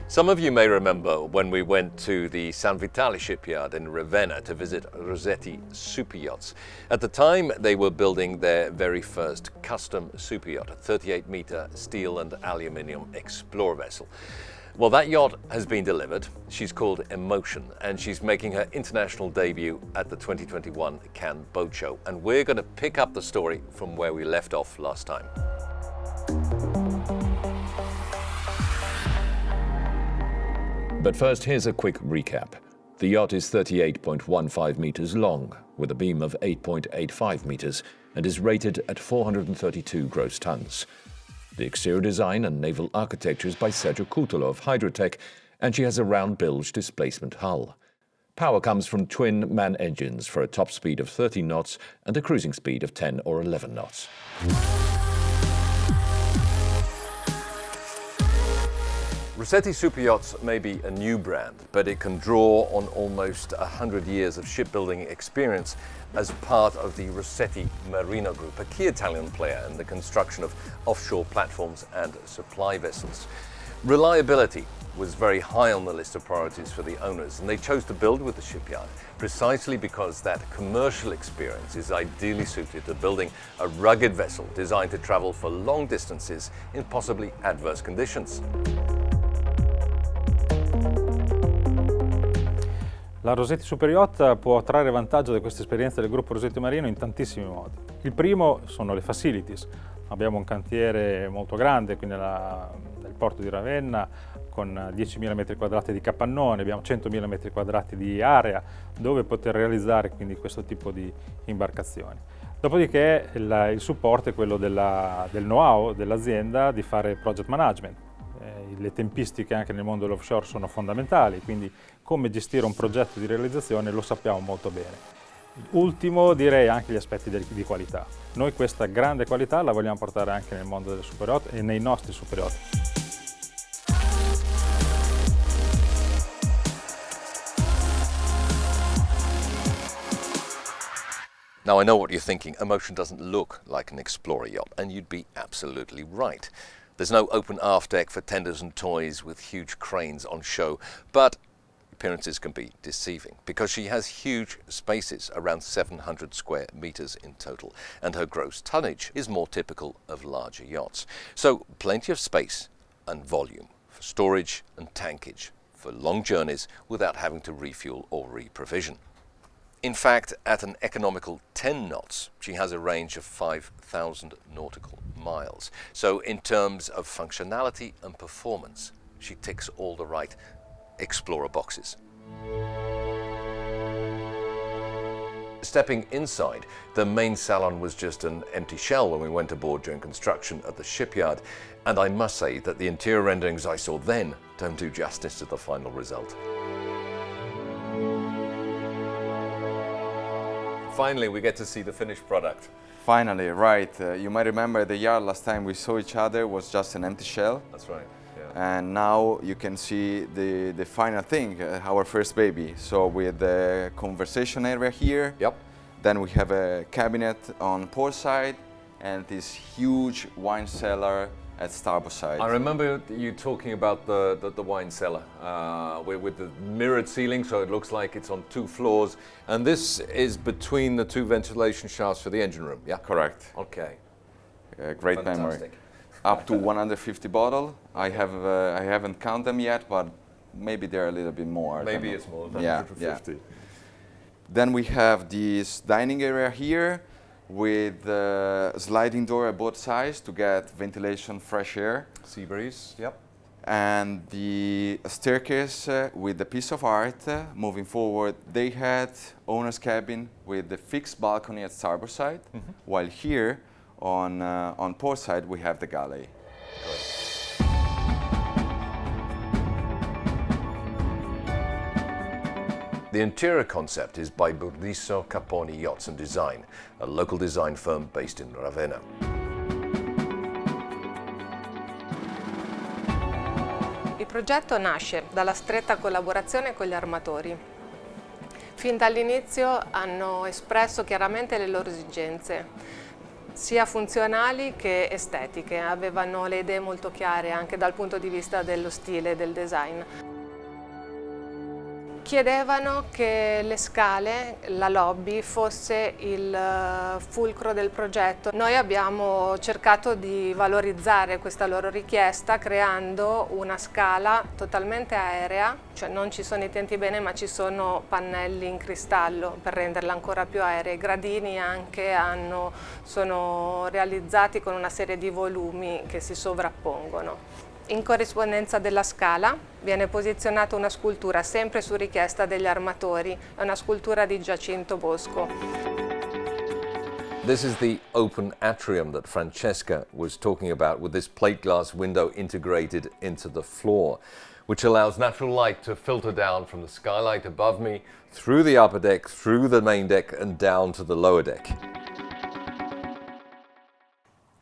Some of you may remember when we went to the San Vitale shipyard in Ravenna to visit Rosetti Superyachts. At the time, they were building their very first custom superyacht, a 38-meter steel and aluminium explorer vessel. Well, that yacht has been delivered. She's called Emotion, and she's making her international debut at the 2021 Cannes Boat Show. And we're going to pick up the story from where we left off last time. But first, here's a quick recap. The yacht is 38.15 meters long, with a beam of 8.85 meters, and is rated at 432 gross tons. The exterior design and naval architecture is by Sergio Cutolo of Hydrotech, and she has a round-bilge displacement hull. Power comes from twin-man engines for a top speed of 13 knots and a cruising speed of 10 or 11 knots. Rosetti Superyachts may be a new brand, but it can draw on almost 100 years of shipbuilding experience as part of the Rosetti Marino Group, a key Italian player in the construction of offshore platforms and supply vessels. Reliability was very high on the list of priorities for the owners, and they chose to build with the shipyard precisely because that commercial experience is ideally suited to building a rugged vessel designed to travel for long distances in possibly adverse conditions. La Rosetti Superyacht può trarre vantaggio da questa esperienza del gruppo Rosetti Marino in tantissimi modi. Il primo sono le facilities. Abbiamo un cantiere molto grande qui nel porto di Ravenna con 10.000 metri quadrati di capannone, abbiamo 100.000 metri quadrati di area dove poter realizzare quindi questo tipo di imbarcazioni. Dopodiché il supporto è quello del know-how dell'azienda di fare project management. Le tempistiche anche nel mondo dell'offshore sono fondamentali, quindi come gestire un progetto di realizzazione lo sappiamo molto bene. Ultimo, direi anche gli aspetti di qualità. Noi questa grande qualità la vogliamo portare anche nel mondo delle superyacht e nei nostri superyacht. Now, I know what you're thinking. Emotion doesn't look like an explorer yacht, and you'd be absolutely right. There's no open aft deck for tenders and toys with huge cranes on show, but appearances can be deceiving because she has huge spaces, around 700 square meters in total, and her gross tonnage is more typical of larger yachts. So plenty of space and volume for storage and tankage for long journeys without having to refuel or reprovision. In fact, at an economical 10 knots, she has a range of 5,000 nautical miles. So in terms of functionality and performance, she ticks all the right explorer boxes. Stepping inside, the main salon was just an empty shell when we went aboard during construction at the shipyard, and I must say that the interior renderings I saw then don't do justice to the final result. Finally, we get to see the finished product. Finally, right. You might remember the yard last time we saw each other was just an empty shell. That's right, yeah. And now you can see the final thing, our first baby. So with the conversation area here, Yep. then we have a cabinet on port side and this huge wine cellar at starboard side. I remember you talking about the wine cellar with the mirrored ceiling, so it looks like it's on 2 floors. And this is between the 2 ventilation shafts for the engine room, yeah? Correct. Okay. Great Fantastic. memory. Up to 150 bottles. I haven't counted them yet, but maybe they're a little bit more. Maybe it's more than Yeah, 150. yeah. Then we have this dining area here with sliding door at both sides to get ventilation, fresh air. Sea breeze, yep. And the staircase with the piece of art. Moving forward, they had owner's cabin with the fixed balcony at starboard side, while here on port side we have the galley. The interior concept is by Burdisso Caponi Yachts and Design, a local design firm based in Ravenna. Il progetto nasce dalla stretta collaborazione con gli armatori. Fin dall'inizio hanno espresso chiaramente le loro esigenze. sia funzionali che estetiche, avevano le idee molto chiare anche dal punto di vista dello stile e del design. Chiedevano che le scale, la lobby, fosse il fulcro del progetto. Noi abbiamo cercato di valorizzare questa loro richiesta creando una scala totalmente aerea, cioè non ci sono i tenti bene ma ci sono pannelli in cristallo per renderla ancora più aerea. I gradini anche sono realizzati con una serie di volumi che si sovrappongono. In corrispondenza della scala viene posizionata una scultura sempre su richiesta degli armatori, è una scultura di Giacinto Bosco. This is the open atrium that Francesca was talking about, with this plate glass window integrated into the floor, which allows natural light to filter down from the skylight above me, through the upper deck, through the main deck and down to the lower deck.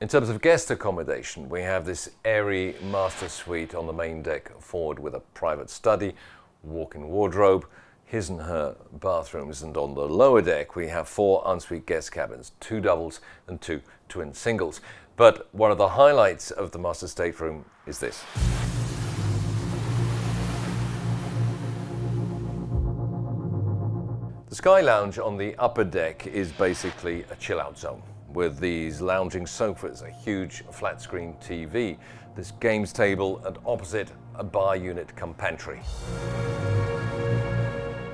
In terms of guest accommodation, we have this airy master suite on the main deck forward with a private study, walk-in wardrobe, his and her bathrooms, and on the lower deck we have 4 ensuite guest cabins, 2 doubles and 2 twin singles. But one of the highlights of the master stateroom is this. The Sky Lounge on the upper deck is basically a chill-out zone, with these lounging sofas, a huge flat-screen TV, this games table, and opposite a bar unit cum pantry.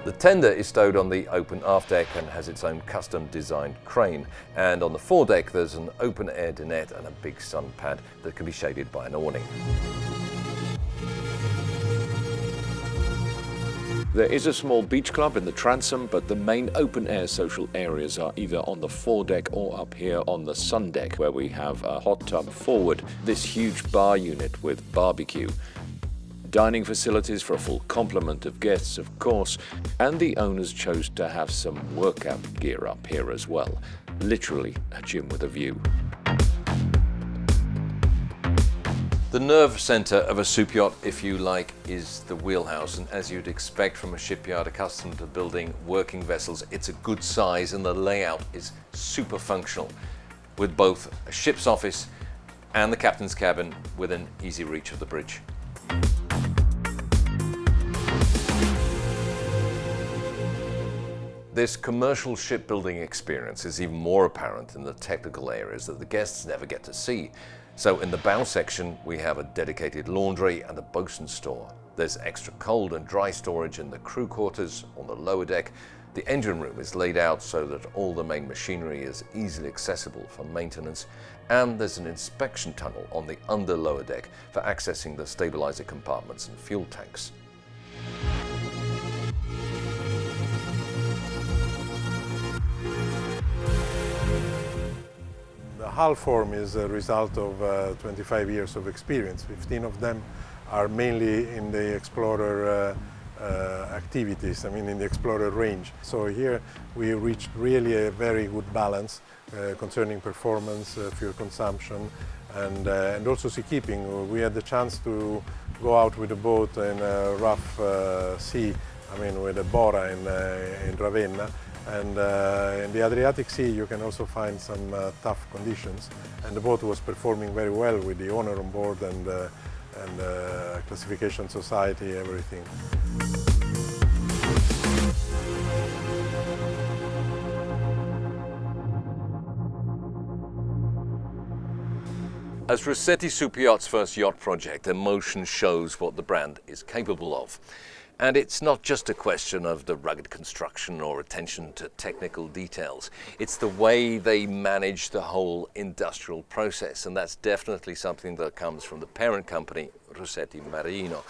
The tender is stowed on the open aft deck and has its own custom-designed crane. And on the foredeck there's an open-air dinette and a big sun pad that can be shaded by an awning. There is a small beach club in the transom, but the main open-air social areas are either on the foredeck or up here on the sun deck, where we have a hot tub forward, this huge bar unit with barbecue, dining facilities for a full complement of guests, of course, and the owners chose to have some workout gear up here as well. Literally a gym with a view. The nerve centre of a super yacht, if you like, is the wheelhouse, and as you'd expect from a shipyard accustomed to building working vessels, it's a good size and the layout is super functional, with both a ship's office and the captain's cabin within easy reach of the bridge. This commercial shipbuilding experience is even more apparent in the technical areas that the guests never get to see. So in the bow section, we have a dedicated laundry and a bosun store. There's extra cold and dry storage in the crew quarters on the lower deck. The engine room is laid out so that all the main machinery is easily accessible for maintenance. And there's an inspection tunnel on the under lower deck for accessing the stabilizer compartments and fuel tanks. The hull form is a result of 25 years of experience. 15 of them are mainly in the Explorer activities, in the Explorer range. So here we reached really a very good balance concerning performance, fuel consumption, and also seakeeping. We had the chance to go out with a boat in a rough sea, with a Bora in Ravenna. And in the Adriatic Sea you can also find some tough conditions, and the boat was performing very well with the owner on board and classification society, everything. As Rossetti Superyacht's first yacht project, Emotion shows what the brand is capable of. And it's not just a question of the rugged construction or attention to technical details. It's the way they manage the whole industrial process, and that's definitely something that comes from the parent company, Rossetti Marino.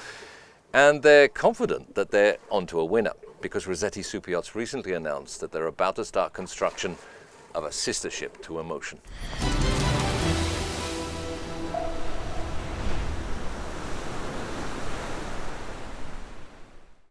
And they're confident that they're onto a winner, because Rossetti Superyachts recently announced that they're about to start construction of a sister ship to Emotion.